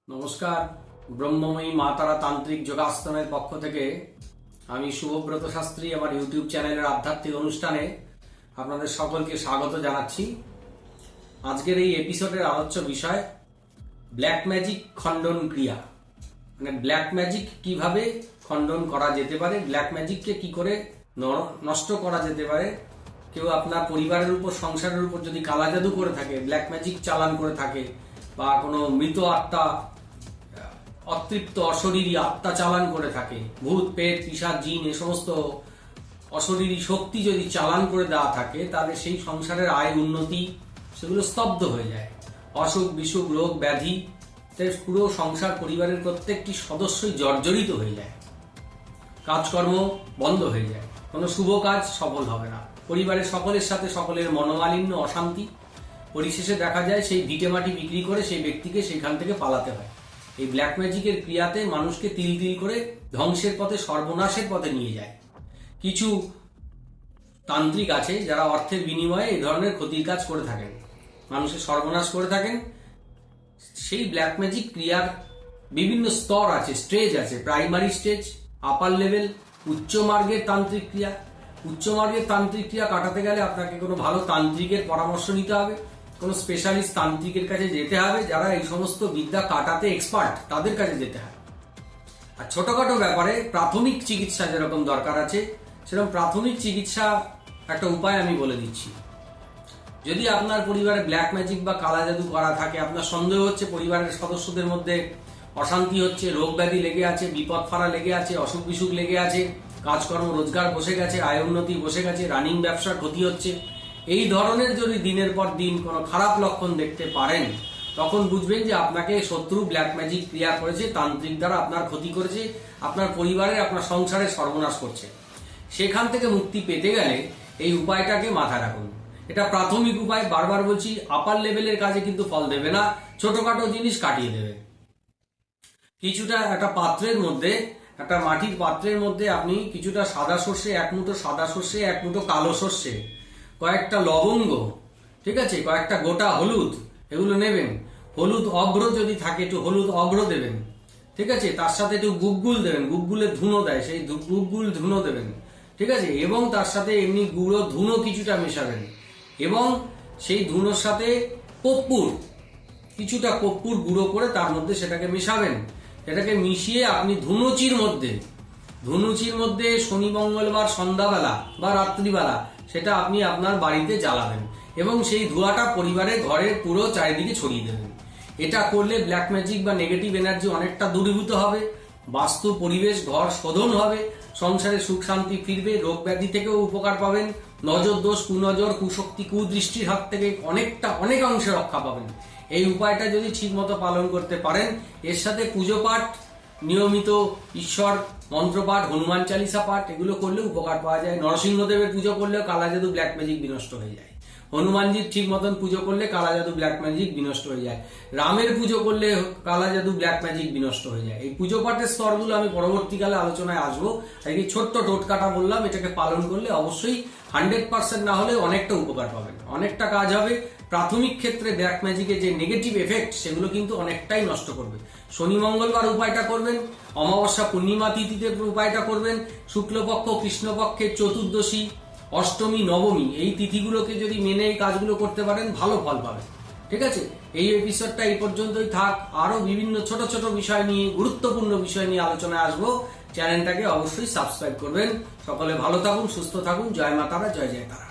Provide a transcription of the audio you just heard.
নমস্কার। ব্রহ্মময়ী মা তারা তান্ত্রিক যোগাসনের পক্ষ থেকে আমি শুভব্রত শাস্ত্রী আমার ইউটিউব চ্যানেলের আধ্যাত্মিক অনুষ্ঠানে আপনাদের সকলকে স্বাগত জানাচ্ছি। আজকের এই এপিসোডের আলোচ্য বিষয় ব্ল্যাক ম্যাজিক খণ্ডন ক্রিয়া, মানে ব্ল্যাক ম্যাজিক কিভাবে খণ্ডন করা যেতে পারে, ব্ল্যাক ম্যাজিককে কি করে নষ্ট করা যেতে পারে। কেউ আপনার পরিবারের উপর, সংসারের উপর যদি কালা জাদু করে থাকে, ব্ল্যাক ম্যাজিক চালান করে থাকে, বা কোনো মৃত আত্মা, অতৃপ্ত অশরীরী আত্মা চালান করে থাকে, ভূত পেট পিশাচ জিন এ সমস্ত অশরীরী শক্তি যদি চালান করে দেওয়া থাকে, তাহলে সেই সংসারের আয় উন্নতি সেগুলো স্তব্ধ হয়ে যায়। অসুখ বিসুখ রোগ ব্যাধি পুরো সংসার পরিবারের প্রত্যেকটি সদস্যই জর্জরিত হয়ে যায়, কাজকর্ম বন্ধ হয়ে যায়, কোনো শুভ কাজ সফল হবে না, পরিবারের সকলের সাথে সকলের মনোমালিন্য অশান্তি, পরিশেষে দেখা যায় সেই ভিটে মাটি বিক্রি করে সেই ব্যক্তিকে সেখান থেকে পালাতে হয়। এই ব্ল্যাক ম্যাজিকের ক্রিয়াতে মানুষকে তিল তিল করে ধ্বংসের পথে, সর্বনাশের পথে নিয়ে যায়। কিছু তান্ত্রিক আছে যারা অর্থের বিনিময়ে এই ধরনের ক্ষতির কাজ করে থাকেন, মানুষের সর্বনাশ করে থাকেন। সেই ব্ল্যাক ম্যাজিক ক্রিয়ার বিভিন্ন স্তর আছে, স্টেজ আছে, প্রাইমারি স্টেজ, আপার লেভেল, উচ্চ মার্গের তান্ত্রিক ক্রিয়া। উচ্চ মার্গের তান্ত্রিক ক্রিয়া কাটাতে গেলে আপনাকে কোনো ভালো তান্ত্রিকের পরামর্শ নিতে হবে, কোনো স্পেশালিস্ট তান্ত্রিকের কাছে যেতে হবে, যারা এই সমস্ত বিদ্যা কাটাতে এক্সপার্ট, তাদের কাছে যেতে হবে। আর ছোটখাটো ব্যাপারে প্রাথমিক চিকিৎসা যেরকম দরকার আছে, সেরকম প্রাথমিক চিকিৎসা একটা উপায় আমি বলে দিচ্ছি। যদি আপনার পরিবারে ব্ল্যাক ম্যাজিক বা কালা জাদু করা থাকে, আপনার সন্দেহ হচ্ছে পরিবারের সদস্যদের মধ্যে অশান্তি হচ্ছে, রোগ ব্যাধি লেগে আছে, বিপদ ফাড়া লেগে আছে, অসুখ বিসুখ লেগে আছে, কাজকর্ম রোজগার বসে গেছে, আয় উন্নতি বসে গেছে, রানিং ব্যবসার ক্ষতি হচ্ছে, এই ধরনের যদি দিনের পর দিন কোনো খারাপ লক্ষণ দেখতে পারেন, তখন বুঝবেন যে আপনাকে শত্রু ব্ল্যাক ম্যাজিক ক্রিয়া করেছে, তান্ত্রিক দ্বারা আপনার ক্ষতি করেছে, আপনার পরিবারের, আপনার সংসারের সর্বনাশ করছে। সেখান থেকে মুক্তি পেতে গেলে এই উপায়টাকে মাথায় রাখুন। এটা প্রাথমিক উপায়, বারবার বলছি, আপার লেভেলের কাজে কিন্তু ফল দেবে না, ছোটখাটো জিনিস কাটিয়ে দেবে। কিছুটা একটা পাত্রের মধ্যে, একটা মাটির পাত্রের মধ্যে আপনি কিছুটা সাদা সর্ষে, এক মুঠো সাদা সর্ষে, এক মুঠো কালো সর্ষে, কয়েকটা লবঙ্গ, ঠিক আছে, কয়েকটা গোটা হলুদ, এগুলো নেবেন। হলুদ অভ্র যদি থাকে, একটু হলুদ অভ্র দেবেন, ঠিক আছে, তার সাথে একটু গুগ্গুল দেবেন, গুগ্গুলের ধুনো দেয়, সেই গুগ্গুল ধুনো দেবেন, ঠিক আছে, এবং তার সাথে এমনি গুঁড়ো ধুনো কিছুটা মেশাবেন, এবং সেই ধুনোর সাথে কর্পূর, কিছুটা কর্পূর গুঁড়ো করে তার মধ্যে সেটাকে মেশাবেন। সেটাকে মিশিয়ে আপনি ধুনুচির মধ্যে শনি মঙ্গলবার সন্ধ্যাবেলা বা রাত্রিবেলা সেটা আপনি আপনার বাড়িতে জ্বালাবেন, এবং সেই ধোঁয়াটা পরিবারের ঘরের পুরো চারিদিকে ছড়িয়ে দেবেন। এটা করলে ব্ল্যাক ম্যাজিক বা নেগেটিভ এনার্জি অনেকটা দূরীভূত হবে, বাস্তু পরিবেশ ঘর শোধন হবে, সংসারে সুখ শান্তি ফিরবে, রোগ ব্যাধি থেকেও উপকার পাবেন, নজর দোষ, কুনজর, কুশক্তি, কুদৃষ্টির হাত থেকে অনেক অংশে রক্ষা পাবেন। এই উপায়টা যদি ঠিক মতো পালন করতে পারেন, এর সাথে পুজো পাঠ, নিয়মিত ঈশ্বর মন্ত্রপাঠ, হনুমান চালিসা পাঠ, এগুলো করলে উপকার পাওয়া যায়। নরসিংহদেবের পুজো করলেও কালা জাদু ব্ল্যাক ম্যাজিক বিনষ্ট হয়ে যায়। হনুমানজির ঠিক মতন পুজো করলে কালা জাদু ব্ল্যাক ম্যাজিক বিনষ্ট হয়ে যায়। রামের পুজো করলে কালা জাদু ব্ল্যাক ম্যাজিক বিনষ্ট হয়ে যায়। এই পুজো পাঠের স্তরগুলো আমি পরবর্তীকালে আলোচনায় আসবো। এই ছোট্ট টোটকাটা বললাম, এটাকে পালন করলে অবশ্যই 100% না হলে অনেকটা উপকার পাবেন, অনেকটা কাজ হবে। প্রাথমিক ক্ষেত্রে ব্ল্যাক ম্যাজিকের যে নেগেটিভ এফেক্ট, সেগুলো কিন্তু অনেকটাই নষ্ট করবে। শনি মঙ্গলবার উপায়টা করবেন, অমাবস্যা পূর্ণিমা তিথিতে উপায়টা করবেন, শুক্লপক্ষ কৃষ্ণপক্ষের চতুর্দশী, অষ্টমী, নবমী, এই তিথিগুলোকে যদি মেনে এই কাজগুলো করতে পারেন, ভালো ফল পাবেন। ঠিক আছে, এই এপিসোডটা এই পর্যন্তই থাক। আরো বিভিন্ন ছোট ছোট বিষয় নিয়ে, গুরুত্বপূর্ণ বিষয় নিয়ে আলোচনায় আসবো। চ্যানেলটাকে অবশ্যই সাবস্ক্রাইব করবেন। সকলে ভালো থাকুন, সুস্থ থাকুন। জয় মা তারা, জয় জয় তারা।